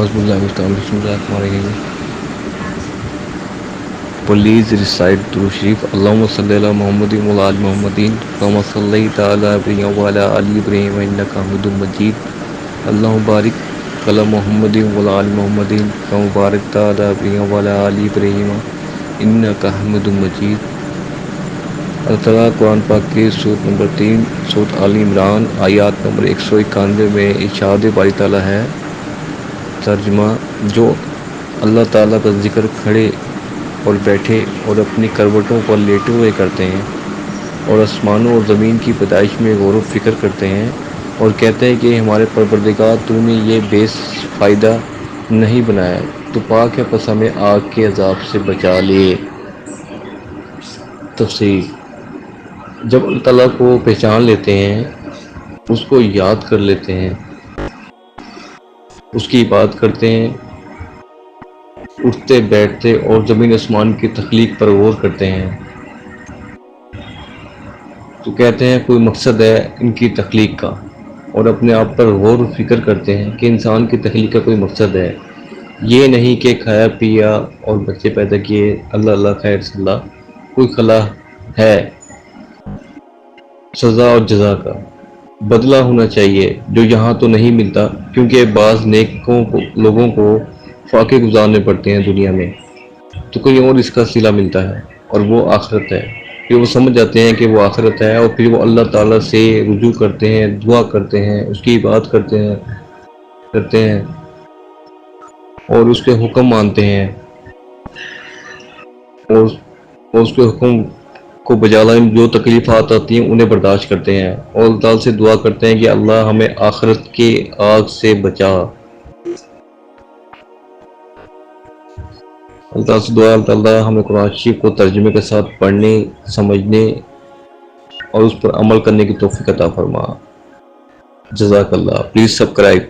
اعوذ باللہ من الشیطان الرجیم، بسم اللہ الرحمن الرحیم. Please recite Durud Sharif. Allahumma salli ala Muhammadin wa ala ali Muhammadin kama sallaita ala Ibrahim wa ala ali Ibrahim innaka Hamidum Majid. Allahumma barik ala Muhammadin wa ala ali Muhammadin kama barakta ala Ibrahim wa ala ali Ibrahim innaka Hamidum Majid. اللہ تعالیٰ قرآن پاک کے سورۃ number 3 سورۃ آل عمران آیات number 191 میں ارشاد باری تعالیٰ ہے. ترجمہ: جو اللہ تعالیٰ کا ذکر کھڑے اور بیٹھے اور اپنی کروٹوں پر لیٹے ہوئے کرتے ہیں اور آسمانوں اور زمین کی پیدائش میں غور و فکر کرتے ہیں اور کہتے ہیں کہ ہمارے پروردگار تو نے یہ بے فائدہ نہیں بنایا تو پاک ہے پس ہمیں آگ کے عذاب سے بچا لے. تفسیر: جب اللہ تعالیٰ کو پہچان لیتے ہیں، اس کو یاد کر لیتے ہیں، اس کی عبادت کرتے ہیں، اٹھتے بیٹھتے اور زمین آسمان کی تخلیق پر غور کرتے ہیں تو کہتے ہیں کوئی مقصد ہے ان کی تخلیق کا، اور اپنے آپ پر غور و فکر کرتے ہیں کہ انسان کی تخلیق کا کوئی مقصد ہے، یہ نہیں کہ کھایا پیا اور بچے پیدا کیے. اللہ اللہ خیر صلی اللہ. کوئی خلا ہے سزا اور جزا کا بدلہ ہونا چاہیے جو یہاں تو نہیں ملتا، کیونکہ بعض نیکوں لوگوں کو فاقے گزارنے پڑتے ہیں دنیا میں تو کوئی اور اس کا صلہ ملتا ہے اور وہ آخرت ہے. پھر وہ سمجھ جاتے ہیں کہ وہ آخرت ہے اور پھر وہ اللہ تعالیٰ سے رجوع کرتے ہیں، دعا کرتے ہیں، اس کی عبادت کرتے ہیں اور اس کے حکم مانتے ہیں اور اس کے حکم کو بجا لانے جو تکلیفات آتی ہیں انہیں برداشت کرتے ہیں اور اللہ تعالیٰ سے دعا کرتے ہیں کہ اللہ ہمیں آخرت کے آگ سے بچا. اللہ تعالیٰ سے دعا اللہ تعالیٰ ہمیں قرآن شریف کو ترجمے کے ساتھ پڑھنے، سمجھنے اور اس پر عمل کرنے کی توفیق عطا فرما. جزاک اللہ. Please subscribe.